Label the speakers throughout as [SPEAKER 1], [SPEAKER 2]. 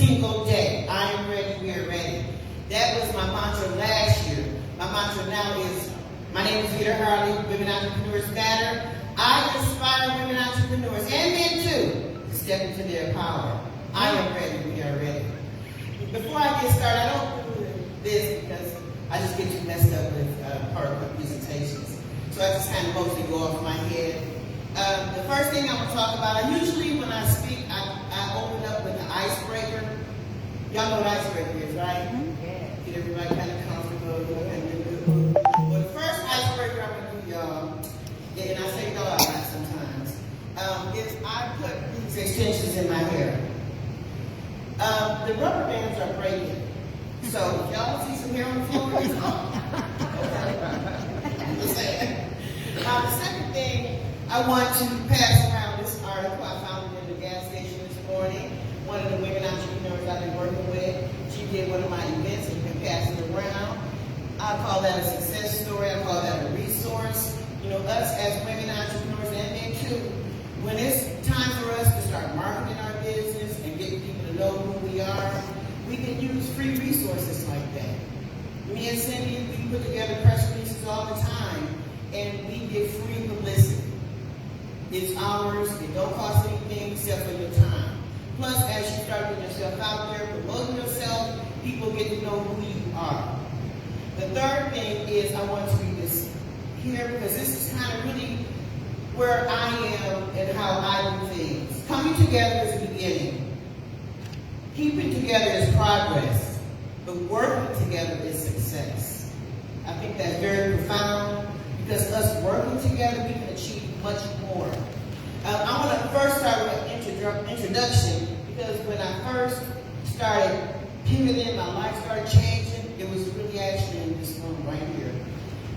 [SPEAKER 1] single day. I am ready, we are ready. That was my mantra last year. My mantra now is, my name is Vida, Harley, Women Entrepreneurs Matter. I inspire women entrepreneurs, and men too, to step into their power. I am ready, we are ready. Before I get started, I don't do this because I just get too messed up with PowerPoint presentations. So I just kind of mostly go off my head. The first thing I'm going to talk about, usually when I speak, I open up with an icebreaker. Y'all know what icebreaker is, right? Yeah. Get everybody kind of comfortable. Well, the first icebreaker I'm going to do, y'all, and I say y'all a lot sometimes, is I put these extensions in my hair. The rubber bands are breaking. So if y'all see some hair on the floor, it's off. I'm just saying. The second thing, I want to pass around this article. I found it in the gas station this morning. One of the women entrepreneurs I've been working with, she did one of my events and been passing it around. I call that a success story. I call that a resource. You know, us as women entrepreneurs and men too, when it's time for us to start marketing our business and getting people to know who we are, we can use free resources like that. Me and Cindy, we put together press releases all the time, and we get free publicity. It's ours, it don't cost anything except for your time. Plus, as you start putting yourself out there, promoting yourself, people get to know who you are. The third thing is I want to read this here because this is kind of really where I am and how I do things. Coming together is the beginning. Keeping together is progress. But working together is success. I think that's very profound because us working together, we can achieve much more. I want to first start with an introduction because when I first started pivoting, my life started changing, it was really actually in this room right here.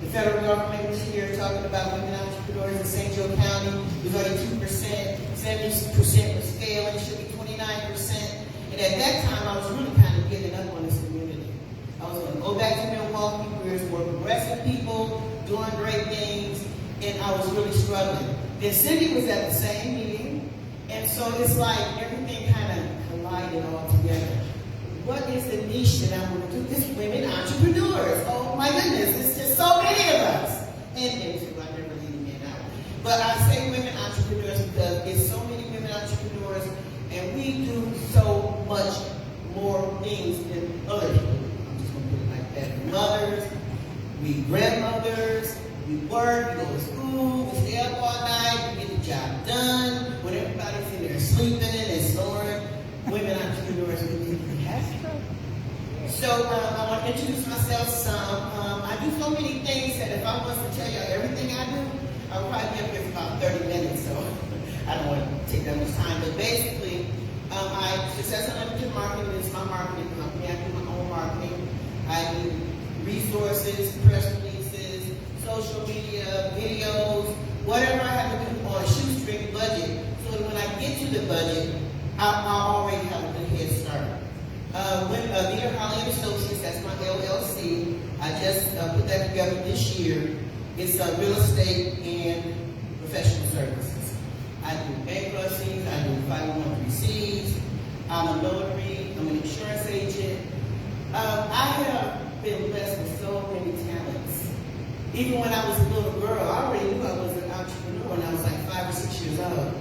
[SPEAKER 1] The federal government was here talking about women entrepreneurs in St. Joe County. It was only 2%, 70% was failing, it should be 29%. And at that time, I was really kind of giving up on this community. I was going to go back to Milwaukee, where there's more progressive people, doing great things, and I was really struggling. Then Cindy was at the same meeting, and so it's like everything kind of collided all together. What is the niche that I want to do? It's women entrepreneurs. Oh my goodness, it's just so many of us. And men too, I never leave men out. But I say women entrepreneurs because it's so many women entrepreneurs, and we do so much more things than other people. I'm just going to put it like that. Mothers, we grandmothers, we work, we go to school, we stay up all night, we get the job done. When everybody's in there sleeping and snoring, women entrepreneurs, we have to. So I want to introduce myself some. I do so many things that if I was to tell you everything I do, I would probably be up here for about 30 minutes, so I don't want to take that much time. But basically, Success Unlimited Marketing is my marketing company. I do my own marketing. I do resources, press releases, social media, videos, whatever I have to do on a shoestring budget, so that when I get to the budget, I'll already have a good head start. Vida, Harley & Associates, that's my LLC. I just put that together this year. It's real estate and professional services. I do bankruptcies, I do 501(c)(3)s, I'm a notary, I'm an insurance agent. I have been blessed with so many talents. Even when I was a little girl, I already knew I was an entrepreneur when I was like 5 or 6 years old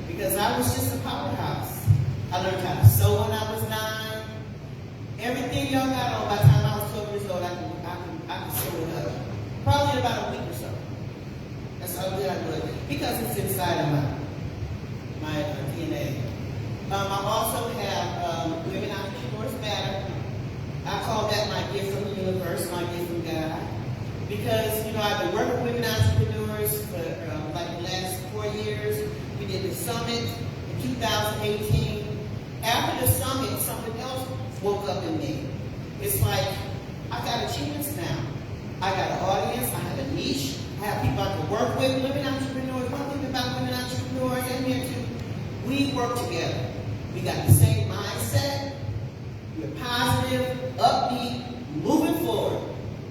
[SPEAKER 1] because I was just a powerhouse. I learned how to sew when I was 9. Everything y'all got on by the time I was 12 years old, I could sew it up. Probably in about a week or so. That's how good I do it because it's inside of my DNA. I also have Women Entrepreneurs Matter. I call that my gift from the universe, my gift from God. Because, you know, I've been working with women entrepreneurs for like the last 4 years. We did the summit in 2018. After the summit, something else woke up in me. It's like, I got achievements now. I got an audience, I have a niche, I have people I can work with, women entrepreneurs. One thing about women entrepreneurs and men too, we work together. We got the same mindset, we're positive, upbeat, moving forward.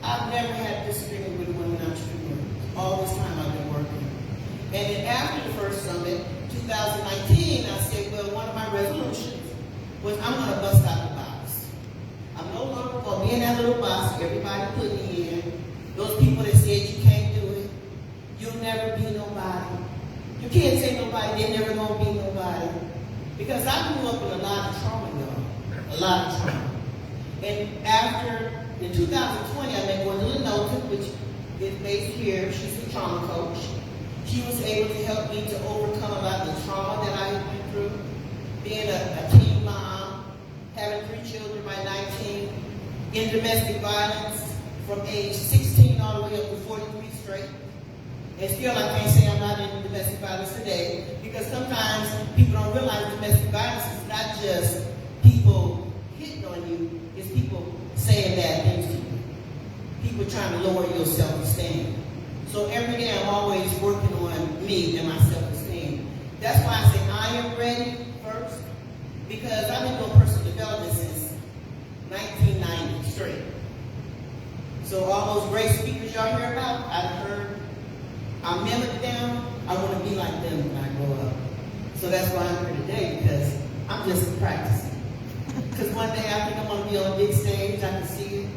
[SPEAKER 1] I've never had a disagreement with women entrepreneurs. All this time I've been working. And then after the first summit, 2019, I said, well, one of my resolutions was I'm going to bust out sacrifice everybody put me in, those people that said you can't do it, you'll never be nobody. You can't say nobody, they're never going to be nobody. Because I grew up with a lot of trauma, y'all. A lot of trauma. And in 2020, I met Gwendolyn Knowlton, which is based here. She's a trauma coach. She was able to help me to overcome a lot of the trauma that I had been through. Being a teen mom, having 3 children by 19, in domestic violence from age 16 all the way up to 43 straight. And still I can't say I'm not in domestic violence today, because sometimes people don't realize domestic violence is not just people hitting on you, it's people saying bad things to you. People trying to lower your self-esteem. So every day I'm always working on me and my self-esteem. That's why I say I am ready first, because I've been doing personal development since 1990 straight. So all those great speakers y'all hear about, I've heard, I mimic them, I want to be like them when I grow up. So that's why I'm here today, because I'm just practicing. Because one day I think I'm going to be on a big stage, I can see it,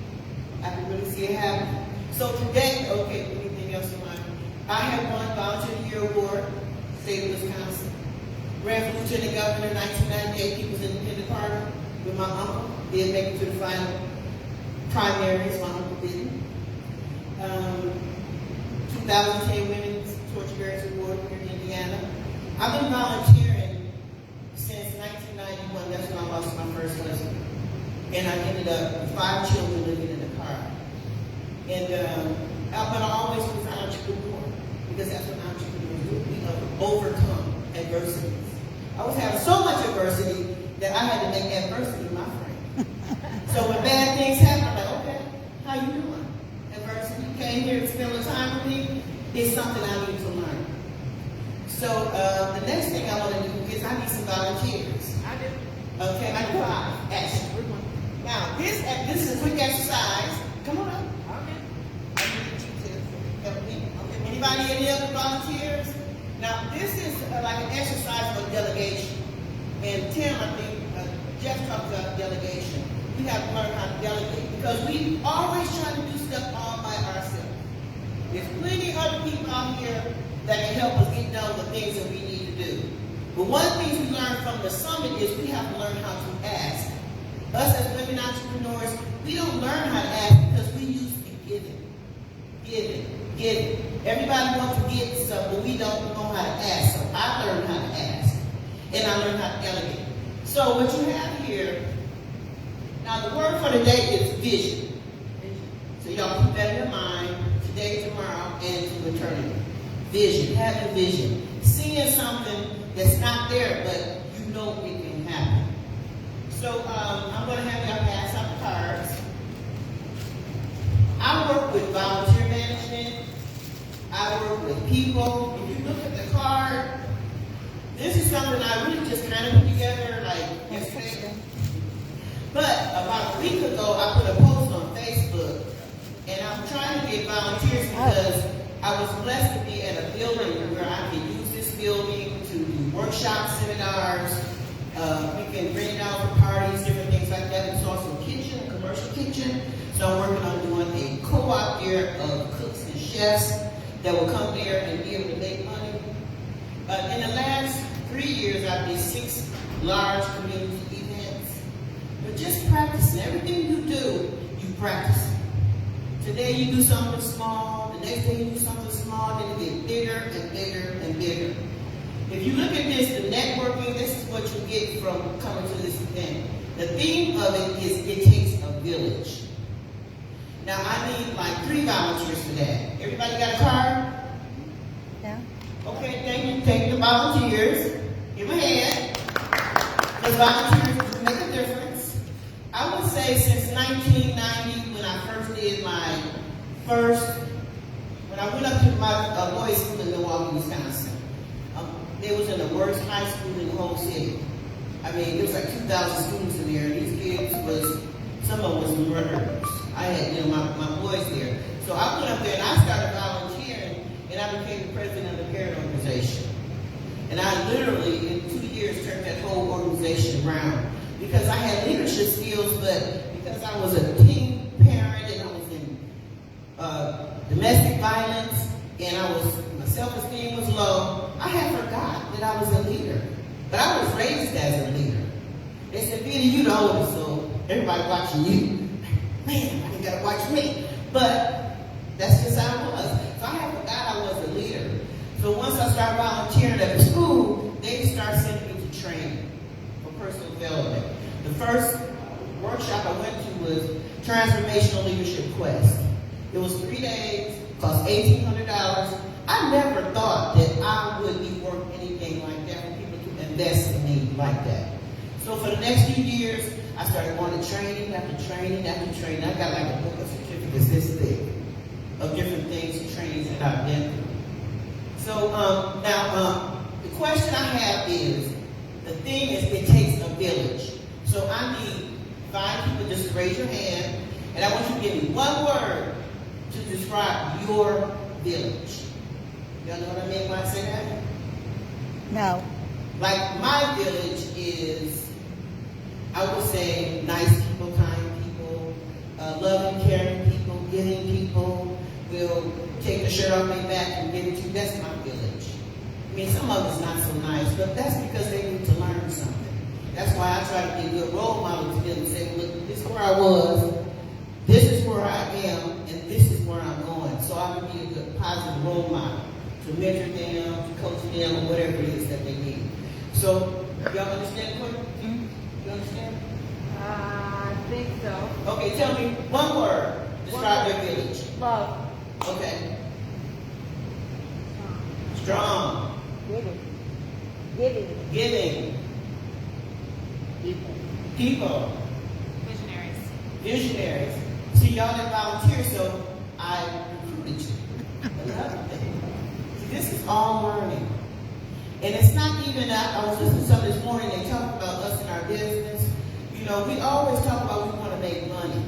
[SPEAKER 1] I can really see it happen. So today, okay, anything else in mind? I have won Volunteer of the Year Award, state of Wisconsin. Ran for Lieutenant Governor in 1998, People's Independent Party, with my uncle. Did make it to the final primaries, my uncle didn't. 2010 Women's Torchbearers Award here in Indiana. I've been volunteering since 1991. That's when I lost my first husband. And I ended up with 5 children living in a car. And but I always was an entrepreneur, because that's what entrepreneurs do. We overcome adversities. I was having so much adversity that I had to make adversity my friend. So when bad things happen, I'm like, okay, how you doing? Adversity, you came here to spend a time with me, it's something I need to learn. So the next thing I want to do is I need some volunteers.
[SPEAKER 2] I do.
[SPEAKER 1] Okay, I do 5, actually. Now, this is a quick exercise. Come on up.
[SPEAKER 2] Okay.
[SPEAKER 1] I need you to help me. Okay. Anybody, any other volunteers? Now, this is like an exercise for delegation. And Tim, I think, Jeff talked about delegation. We have to learn how to delegate, because we always try to do stuff all by ourselves. There's plenty of other people out here that can help us get done the things that we need to do. But one of the things we learned from the summit is we have to learn how to ask. Us as women entrepreneurs, we don't learn how to ask because we used to give it. Everybody wants to get stuff, but we don't know how to ask. So I learned how to ask, and I learned how to delegate. So what you have here, now the word for today is vision. So y'all keep that in your mind today, tomorrow, and to eternity. Vision, having vision. Seeing something that's not there, but you know it can happen. So I'm going to have y'all pass out the cards. I work with volunteer management. I work with people. If you look at the card, this is something I really just kind of put together like yesterday. But about a week ago, I put a post on Facebook, and I'm trying to get volunteers because I was blessed to be at a building where I can use this building to do workshops, seminars. We can bring it out for parties, different things like that. It's also a kitchen, a commercial kitchen. So I'm working on doing a co-op here of cooks and chefs that will come there and be able to make money. In the last 3 years, I did 6 large community events. But just practicing. Everything you do, you practice. Today you do something small, the next day you do something small, then it gets bigger and bigger and bigger. If you look at this, the networking, this is what you get from coming to this event. The theme of it is it takes a village. Now I need like 3 volunteers for that. Everybody got a card?
[SPEAKER 3] Yeah.
[SPEAKER 1] Okay, thank you. Take the volunteers. Give them a hand. The volunteers do make a difference. I would say since 1990, when I first did my when I went up to my boys' school in Milwaukee, Wisconsin. It was in the worst high school in the whole city. I mean, there was like 2,000 students in there. These kids some of them was murderers. I had, my boys there. So I went up there and I started volunteering, and I became the president of the parent organization. And I literally, in 2 years, turned that whole organization around. Because I had leadership skills, but because I was a teen parent and I was Vida, you the oldest, so everybody watching you. Man, I gotta watch me. But that's just how it was. So I had forgot I was a leader. So once I started volunteering at the school, they started sending me to training for personal development. The first workshop I went to was Transformational Leadership Quest. It was 3 days, cost $1,800. I never thought that I would be worth anything like that for people to invest in me like that. So for the next few years, I started going to training after training after training. I got like a book of certificates this thick of different things and trainings that I've been through. So now the question I have is, the thing is, it takes a village. So I need 5 people just to raise your hand, and I want you to give me one word to describe your village. Y'all know what I mean when I say that?
[SPEAKER 2] No.
[SPEAKER 1] Like my village is, I would say, nice people, kind people, loving, caring people, giving people, will take the shirt off their back and give it to you. That's my village. I mean, some of it's not so nice, but that's because they need to learn something. That's why I try to be a good role model to them and say, look, this is where I was, this is where I am, and this is where I'm going. So I can be a good, positive role model to mentor them, to coach them, or whatever it is that they need. So, y'all understand the question? You understand?
[SPEAKER 3] I think so.
[SPEAKER 1] Okay, tell me one word. Describe your village.
[SPEAKER 3] Love.
[SPEAKER 1] Okay. Strong.
[SPEAKER 3] Giving. Giving.
[SPEAKER 1] Giving.
[SPEAKER 3] People.
[SPEAKER 1] People.
[SPEAKER 3] Visionaries.
[SPEAKER 1] Visionaries. See, y'all didn't volunteer, so I recruited you. Another thing. See, this is all learning. And it's not even that, I was listening to something this morning, they talk about us and our business. You know, we always talk about we want to make money.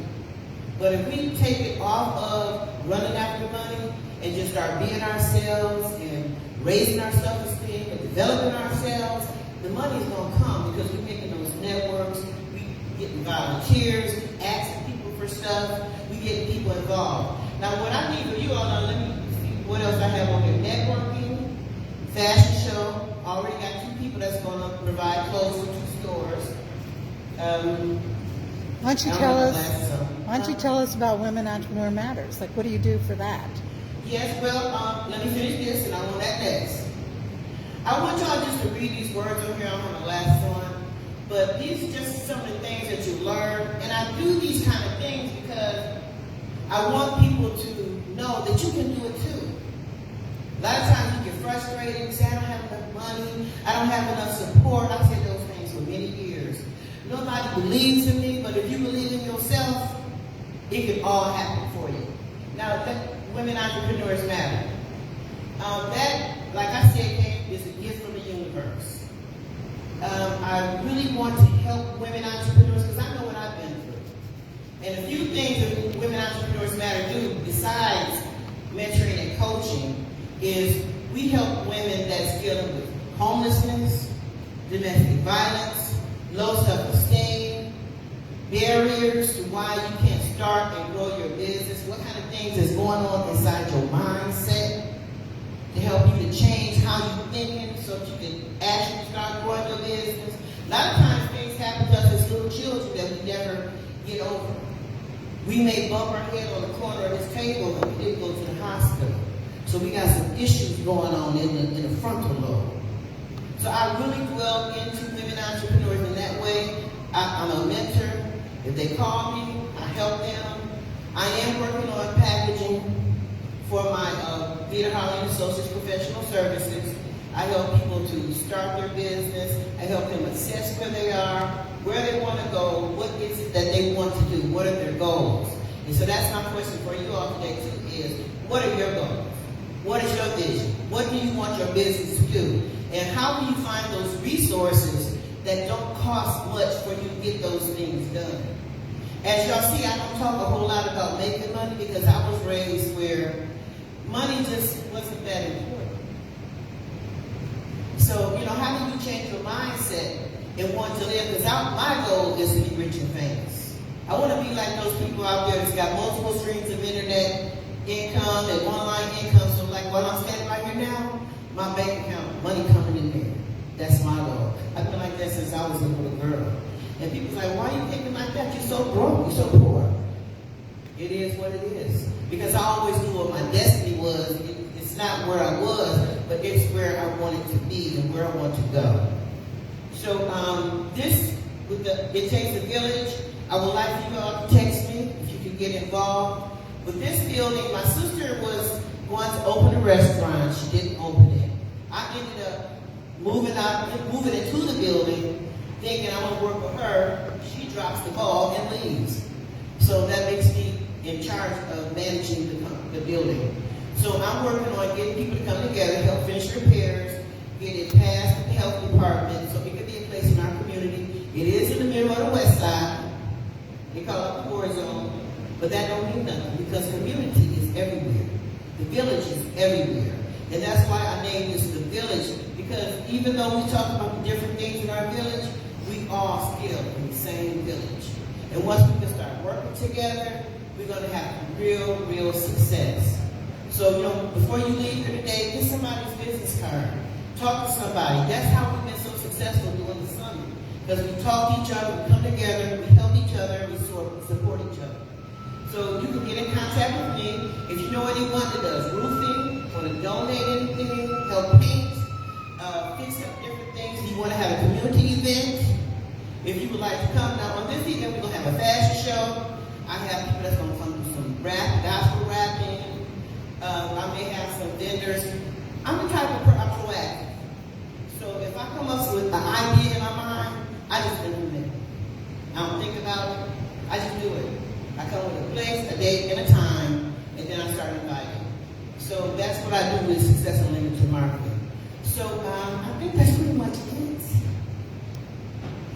[SPEAKER 1] But if we take it off of running after money and just start being ourselves and raising our self-esteem and developing ourselves, the money is going to come because we're making those networks, we getting volunteers, asking people for stuff, we getting people involved. Now what I need for you all, now let me see what else I have on here. Networking, fashion show, already got 2 people that's going to provide clothes for 2 stores.
[SPEAKER 2] Why don't you tell us about Women Entrepreneur Matters? Like, what do you do for that?
[SPEAKER 1] Yes, well, let me finish this and I want that next. I want y'all just to read these words over here on the last one, but these are just some of the things that you learn, and I do these kind of things because I want people to know that you can do it too. A lot of times you get frustrated and say, I don't have enough money, I don't have enough support. I said those things for many years. Nobody believes in me, but if you believe in yourself, it can all happen for you. Now, Women Entrepreneurs Matter. That, like I said, is a gift from the universe. I really want to help women entrepreneurs because I know what I've been through. And a few things that Women Entrepreneurs Matter do, besides mentoring and coaching, is we help women that's dealing with homelessness, domestic violence, low self-esteem, barriers to why you can't start and grow your business, what kind of things is going on inside your mindset to help you to change how you're thinking so that you can actually start growing your business. A lot of times things happen to us as little children that we never get over. We may bump our head on the corner of this table and we didn't go to the hospital. So we got some issues going on in the frontal lobe. So I really dwell into women entrepreneurs in that way. I'm a mentor. If they call me, I help them. I am working on packaging for my Vida, Harley and Associates Professional Services. I help people to start their business. I help them assess where they are, where they want to go, what is it that they want to do, what are their goals. And so that's my question for you all today too, is what are your goals? What is your vision? What do you want your business to do? And how do you find those resources that don't cost much for you to get those things done? As y'all see, I don't talk a whole lot about making money because I was raised where money just wasn't that important. So, you know, how do you change your mindset and want to live? Because my goal is to be rich and famous. I want to be like those people out there that's got multiple streams of internet income and online income. So like while I'm standing right here now, my bank account, money coming in there. That's my goal. I've been like that since I was a little girl. And people's like, like, why are you thinking like that? You're so broke, you're so poor. It is what it is. Because I always knew what my destiny was. It's not where I was, but it's where I wanted to be and where I want to go. So it takes a village. I would like for you all to text me if you could get involved. With this building, my sister was going to open a restaurant. She didn't open it. I ended up moving into the building, thinking I want to work with her. She drops the ball and leaves. So that makes me in charge of managing the building. So I'm working on getting people to come together, help finish repairs, get it past the health department, so it could be a place in our community. It is in the middle of the west side. They call it the war zone, but that don't mean nothing because community is everywhere. The village is everywhere. And that's why I named this the village, because even though we talk about the different things in our village, we all still in the same village. And once we can start working together, we're going to have real success. So, before you leave here today, get somebody's business card. Talk to somebody. That's how we've been so successful during the summer. Because we talk to each other, we come together, we help each other, we support each other. So you can get in contact with me if you know anyone that does roofing, want to donate anything, help paint, fix up different things. If you want to have a community event, if you would like to come. Now on this event, we're going to have a fashion show. I have people that's going to come do some rap, gospel rapping. I may have some vendors. I'm the type of person, I'm proactive. So if I come up with an idea in my mind, I just implement it. I don't think about it. I just do it. I come with a place, a date, and a time, and then I start inviting. So that's what I do with Success Unlimited Marketing. So I think that's pretty much it.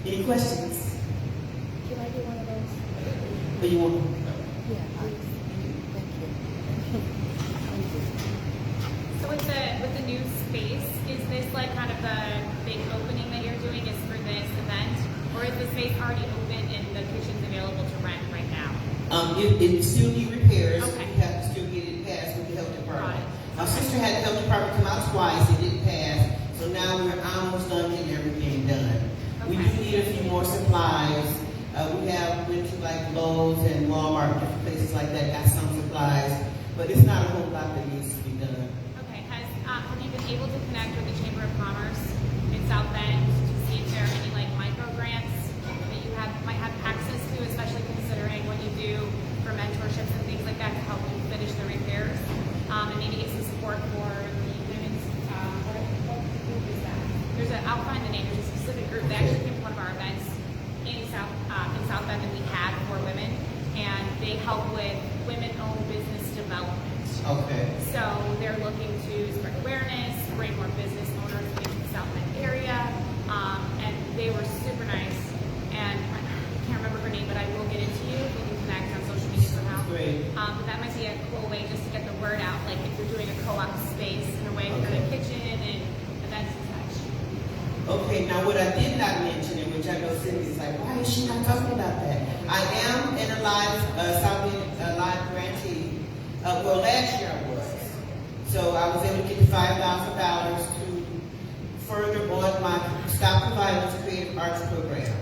[SPEAKER 1] Any questions?
[SPEAKER 3] Can I do one of those?
[SPEAKER 1] What you want?
[SPEAKER 3] Yeah, please. Thank you.
[SPEAKER 4] So with the new space, is this like kind of a big opening that you're doing is for this event? Or is the space already open and the kitchen's available to rent right now?
[SPEAKER 1] It still need repairs.
[SPEAKER 4] Okay.
[SPEAKER 1] We have to still get it passed with the health department.
[SPEAKER 4] Right.
[SPEAKER 1] My sister had the health department come out twice. It didn't pass. So now we're almost done getting everything done. We do
[SPEAKER 4] Okay.
[SPEAKER 1] need a few more supplies. We went to like Lowe's and Walmart, different places like that, got some supplies. But it's not a whole lot that needs to be done.
[SPEAKER 4] Okay. Have you been able to connect with the Chamber of Commerce in South Bend to see if there are any like micro grants that you might have access to, especially considering what you do for mentorships and things like that to help you finish the repairs, and maybe get some support for the women's. What group is that? I'll find the name. There's a specific group that actually came to one of our events in South Bend that we had for women, and they help with women-owned business development.
[SPEAKER 1] Okay.
[SPEAKER 4] So they're looking to spread awareness, bring more business owners into the South Bend area, and they were super nice. And I can't remember her name, but I will get it to you. We can connect on social media somehow.
[SPEAKER 1] Great.
[SPEAKER 4] But that might be a cool way just to get the word out, like if you're doing a co-op space in a way for the
[SPEAKER 1] Okay.
[SPEAKER 4] kitchen and events and such.
[SPEAKER 1] Okay, now what I did not mention, and which I know Cindy's like, why is she not talking about that? I am in a live, South Bend live grantee. Well, last year I was. So I was able to get the $5,000 to further on my Stop the Violence Creative Arts Program,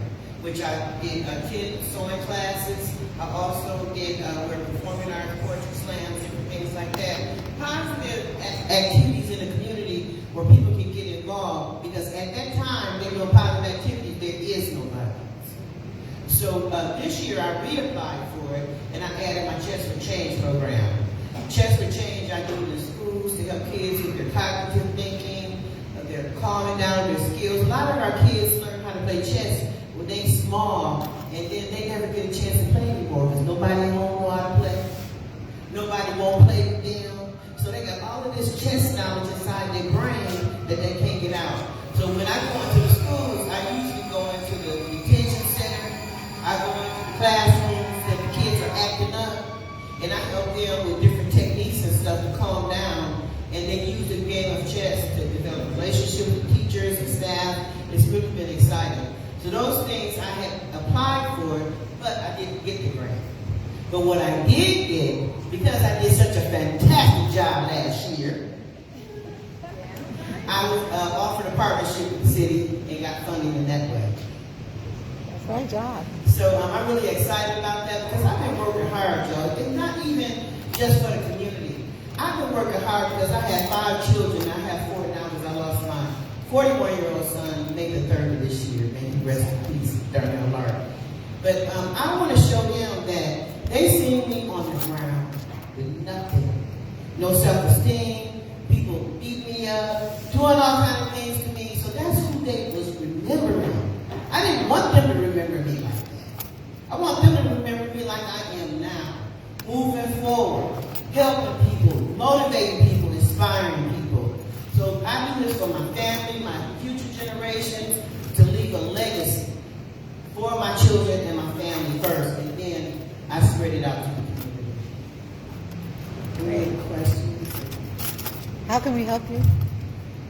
[SPEAKER 1] which I did kid sewing classes. I also did, we're performing arts, poetry slams, different things like that. Positive activities in the community where people can get involved, because at that time, there were no positive activities, there is no violence. So this year I reapplied for it, and I added my Chess for Change program. Chess for Change I do in schools to help kids with their cognitive thinking, their calming down their skills. A lot of our kids learn how to play chess when they're small, and then they never get a chance to play anymore because nobody at home know how to play. Nobody won't play with them. So they got all of this chess knowledge inside their brain that they can't get out. So when I go into the schools, I usually go into the detention center. I go into the classrooms that the kids are acting up, and I help them with different techniques and stuff to calm down. And they use the game of chess to develop relationships with teachers and staff. It's really been exciting. So those things I had applied for, but I didn't get the grant. But what I did get, because I did such a fantastic job last year, I was offered a partnership with the city and got funding in that way.
[SPEAKER 2] Great job.
[SPEAKER 1] So I'm really excited about that because I've been working hard, y'all. And not even just for the community. I've been working hard because I had 5 children. I have 4 now because I lost my 41-year-old son May the 3rd of this year. May he rest in peace, Darnell Lark. But I want to show them that they seen me on the ground with nothing. No self-esteem. People beat me up, doing all kinds of things to me. So that's who they was remembering. I didn't want them to remember me like that. I want them to remember me like I am now. Moving forward, helping people, motivating people, inspiring people. So I do this for my family, my future generations, to leave a legacy for my children and my family first, and then I spread it out to the community. Any questions?
[SPEAKER 2] How can we help you?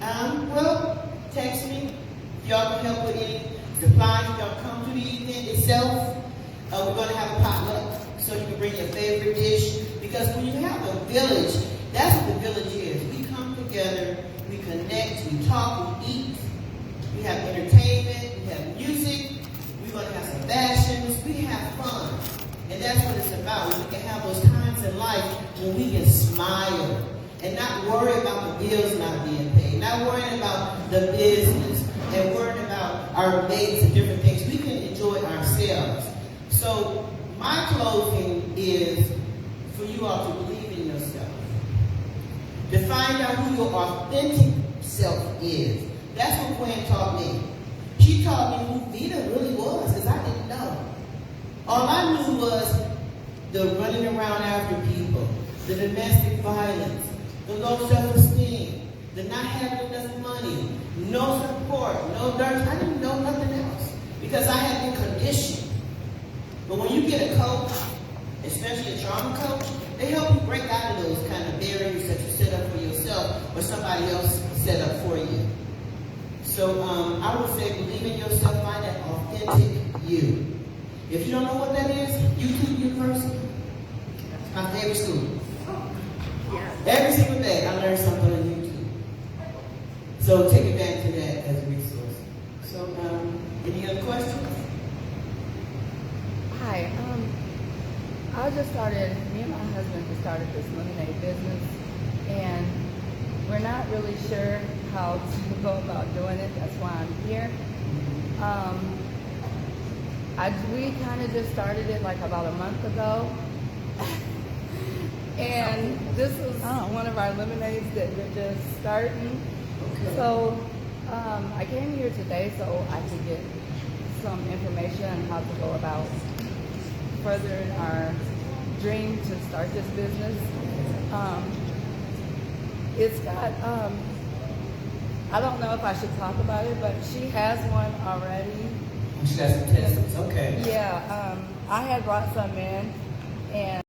[SPEAKER 1] Well, text me. If y'all can help with any supplies, y'all come to the event itself. We're going to have a potluck, so you can bring your favorite dish. Because when you have a village, that's what the village is. We come together, we connect, we talk, we eat. We have entertainment, we have music. We're going to have some fashions. We have fun. And that's what it's about. We can have those times in life when we can smile and not worry about the bills not being paid, not worrying about the business, and worrying about our mates and different things. We can enjoy ourselves. So my closing is for you all to believe in yourself, to find out who your authentic self is. That's what Gwen taught me. She taught me who Vida really was, because I didn't know. All I knew was the running around after people, the domestic violence, the low self-esteem, the not having enough money, no support, no dirt. I didn't know nothing else because I had been conditioned. But when you get a coach, especially a trauma coach, they help you break out of those kind of barriers that you set up for yourself or somebody else set up for you. So I would say believe in yourself, find that authentic you. If you don't know what that is, YouTube University. It's my favorite school. Every single day I learn something on YouTube. So take advantage of that as a resource. So any other questions?
[SPEAKER 3] Hi, I just started, me and my husband just started this lemonade business, and we're not really sure how to go about doing it. That's why I'm here. We kind of just started it like about a month ago. And this is one of our lemonades that we're just starting.
[SPEAKER 1] Okay.
[SPEAKER 3] So I came here today so I could get some information on how to go about furthering our dream to start this business. It's got, I don't know if I should talk about it, but she has one already.
[SPEAKER 1] She got some testings. Okay.
[SPEAKER 3] Yeah, I had brought some in, and